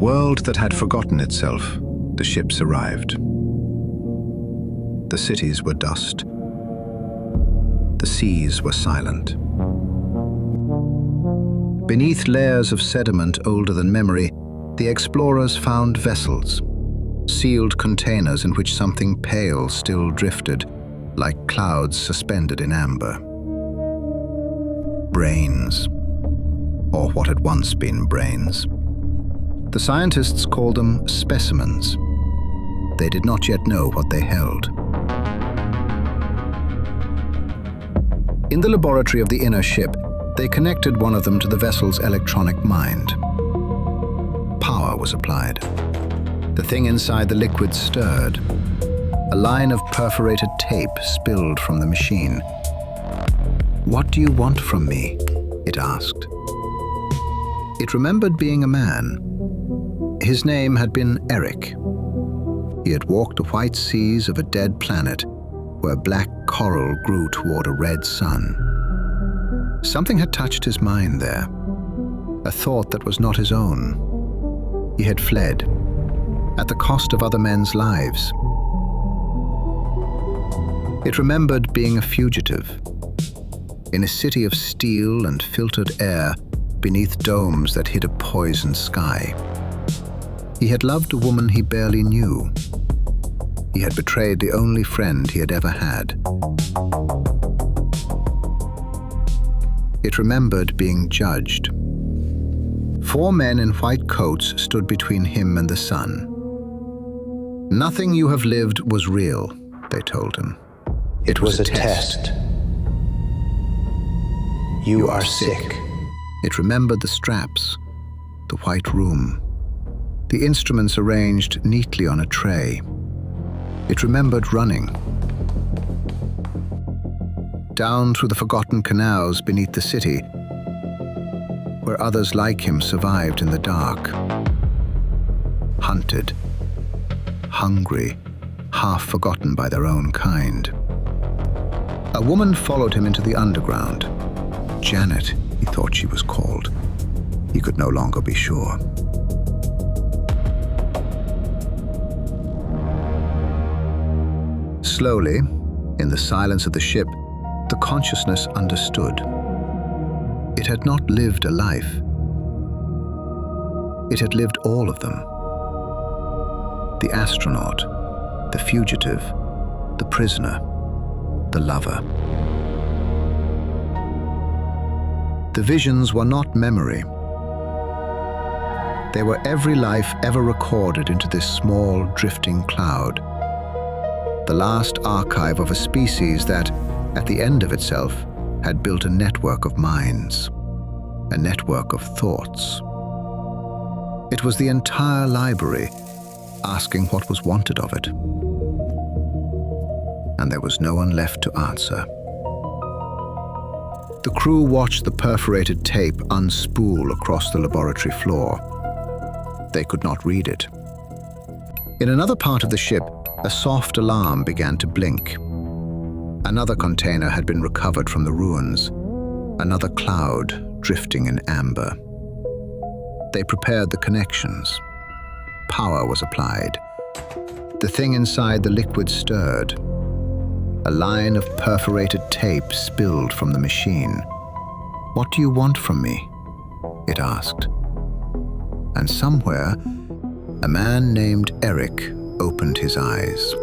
world that had forgotten itself, the ships arrived. The cities were dust. The seas were silent. Beneath layers of sediment older than memory, the explorers found vessels, sealed containers in which something pale still drifted, like clouds suspended in amber. Brains, or what had once been brains. The scientists called them specimens. They did not yet know what they held. In the laboratory of the inner ship, they connected one of them to the vessel's electronic mind. Power was applied. The thing inside the liquid stirred. A line of perforated tape spilled from the machine. "What do you want from me?" it asked. It remembered being a man. His name had been Eric. He had walked the white seas of a dead planet where black coral grew toward a red sun. Something had touched his mind there, a thought that was not his own. He had fled, at the cost of other men's lives. It remembered being a fugitive, in a city of steel and filtered air beneath domes that hid a poisoned sky. He had loved a woman he barely knew. He had betrayed the only friend he had ever had. It remembered being judged. 4 men in white coats stood between him and the sun. "Nothing you have lived was real," they told him. It was a test. You are sick. It remembered the straps, the white room, the instruments arranged neatly on a tray. It remembered running. Down through the forgotten canals beneath the city, where others like him survived in the dark. Hunted, hungry, half forgotten by their own kind. A woman followed him into the underground. Janet, he thought she was called. He could no longer be sure. Slowly, in the silence of the ship, the consciousness understood. It had not lived a life. It had lived all of them. The astronaut, the fugitive, the prisoner, the lover. The visions were not memory. They were every life ever recorded into this small, drifting cloud. The last archive of a species that, at the end of itself, had built a network of minds, a network of thoughts. It was the entire library asking what was wanted of it. And there was no one left to answer. The crew watched the perforated tape unspool across the laboratory floor. They could not read it. In another part of the ship, a soft alarm began to blink. Another container had been recovered from the ruins, another cloud drifting in amber. They prepared the connections. Power was applied. The thing inside the liquid stirred. A line of perforated tape spilled from the machine. "What do you want from me?" it asked. And somewhere, a man named Eric opened his eyes.